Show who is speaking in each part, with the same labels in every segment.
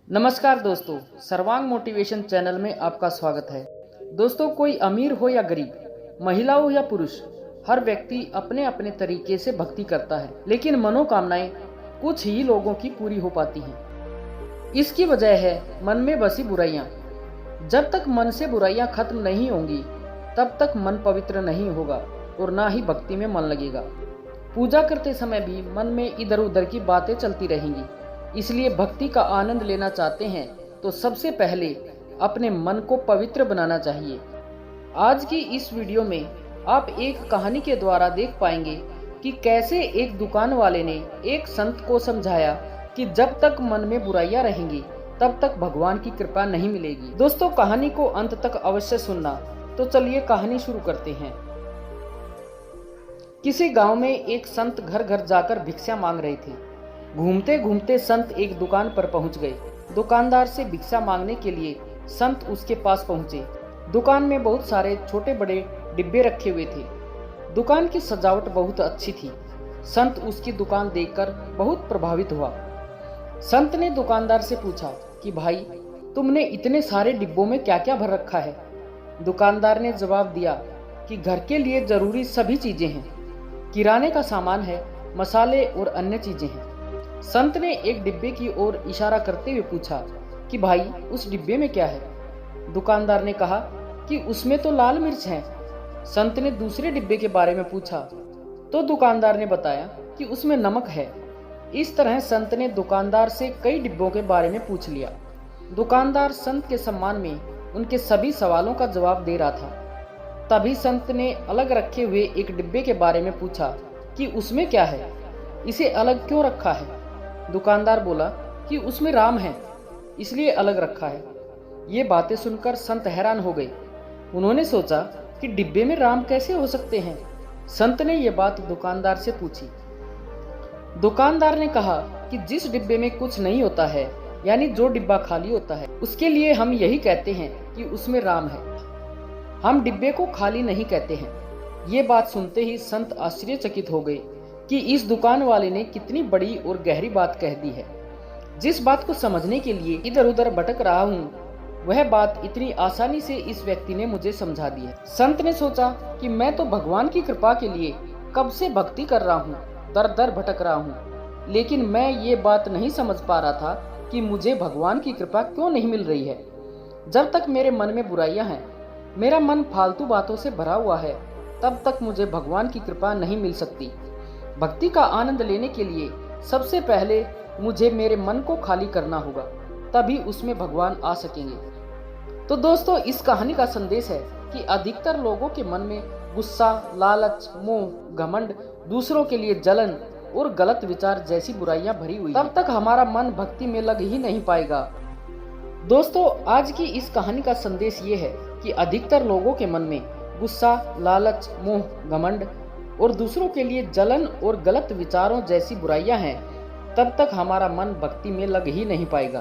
Speaker 1: नमस्कार दोस्तों, सर्वांग मोटिवेशन चैनल में आपका स्वागत है। दोस्तों, कोई अमीर हो या गरीब, महिला हो या पुरुष, हर व्यक्ति अपने अपने तरीके से भक्ति करता है, लेकिन मनोकामनाएं कुछ ही लोगों की पूरी हो पाती हैं। इसकी वजह है मन में बसी बुराइयां। जब तक मन से बुराइयां खत्म नहीं होंगी, तब तक मन पवित्र नहीं होगा और ना ही भक्ति में मन लगेगा। पूजा करते समय भी मन में इधर उधर की बातें चलती रहेंगी। इसलिए भक्ति का आनंद लेना चाहते हैं तो सबसे पहले अपने मन को पवित्र बनाना चाहिए। आज की इस वीडियो में आप एक कहानी के द्वारा देख पाएंगे कि कैसे एक दुकान वाले ने एक संत को समझाया कि जब तक मन में बुराइयां रहेंगी तब तक भगवान की कृपा नहीं मिलेगी। दोस्तों, कहानी को अंत तक अवश्य सुनना। तो चलिए कहानी शुरू करते हैं। किसी गांव में एक संत घर घर जाकर भिक्षा मांग रहे थे। घूमते घूमते संत एक दुकान पर पहुंच गए। दुकानदार से भिक्षा मांगने के लिए संत उसके पास पहुंचे। दुकान में बहुत सारे छोटे बड़े डिब्बे रखे हुए थे। दुकान की सजावट बहुत अच्छी थी। संत उसकी दुकान देखकर बहुत प्रभावित हुआ। संत ने दुकानदार से पूछा कि भाई, तुमने इतने सारे डिब्बों में क्या क्या भर रखा है? दुकानदार ने जवाब दिया कि घर के लिए जरूरी सभी चीजें हैं, किराने का सामान है, मसाले और अन्य चीजें हैं। संत ने एक डिब्बे की ओर इशारा करते हुए पूछा कि भाई, उस डिब्बे में क्या है? दुकानदार ने कहा कि उसमें तो लाल मिर्च है। संत ने दूसरे डिब्बे के बारे में पूछा तो दुकानदार ने बताया कि उसमें नमक है। इस तरह संत ने दुकानदार से कई डिब्बों के बारे में पूछ लिया। दुकानदार संत के सम्मान में उनके सभी सवालों का जवाब दे रहा था। तभी संत ने अलग रखे हुए एक डिब्बे के बारे में पूछा कि उसमें क्या है, इसे अलग क्यों रखा है? दुकानदार बोला कि उसमें राम है, इसलिए अलग रखा है। ये बातें सुनकर संत हैरान हो गए। उन्होंने सोचा कि डिब्बे में राम कैसे हो सकते हैं। संत ने यह बात दुकानदार से पूछी। दुकानदार ने कहा कि जिस डिब्बे में कुछ नहीं होता है, यानी जो डिब्बा खाली होता है, उसके लिए हम यही कहते हैं कि उसमें राम है। हम डिब्बे को खाली नहीं कहते हैं। ये बात सुनते ही संत आश्चर्यचकित हो गए कि इस दुकान वाले ने कितनी बड़ी और गहरी बात कह दी है। जिस बात को समझने के लिए इधर उधर भटक रहा हूँ, वह बात इतनी आसानी से इस व्यक्ति ने मुझे समझा दी है। संत ने सोचा कि मैं तो भगवान की कृपा के लिए कब से भक्ति कर रहा हूँ, दर दर भटक रहा हूँ, लेकिन मैं ये बात नहीं समझ पा रहा था कि मुझे भगवान की कृपा क्यों नहीं मिल रही है। जब तक मेरे मन में बुराइयां हैं, मेरा मन फालतू बातों से भरा हुआ है, तब तक मुझे भगवान की कृपा नहीं मिल सकती। भक्ति का आनंद लेने के लिए सबसे पहले मुझे मेरे मन को खाली करना होगा, तभी उसमें भगवान आ सकेंगे। तो दोस्तों, इस कहानी का संदेश है कि अधिकतर लोगों के मन में गुस्सा, लालच, मोह, घमंड, दूसरों के लिए जलन और गलत विचार जैसी बुराइयां भरी हुई। तब तक हमारा मन भक्ति में लग ही नहीं पाएगा। दोस्तों, आज की इस कहानी का संदेश ये है कि अधिकतर लोगों के मन में गुस्सा, लालच, मोह, घमंड और दूसरों के लिए जलन और गलत विचारों जैसी बुराइयां हैं। तब तक हमारा मन भक्ति में लग ही नहीं पाएगा।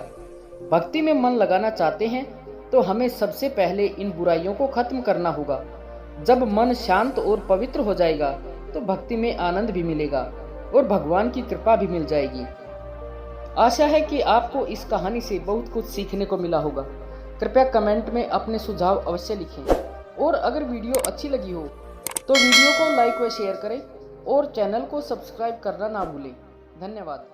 Speaker 1: भक्ति में मन लगाना चाहते हैं तो हमें सबसे पहले इन बुराइयों को खत्म करना होगा। जब मन शांत और पवित्र हो जाएगा तो भक्ति में आनंद भी मिलेगा और भगवान की कृपा भी मिल जाएगी। आशा है कि आपको इस कहानी से बहुत कुछ सीखने को मिला होगा। कृपया कमेंट में अपने सुझाव अवश्य लिखें और अगर वीडियो अच्छी लगी हो तो वीडियो को लाइक व शेयर करें और चैनल को सब्सक्राइब करना ना भूलें। धन्यवाद।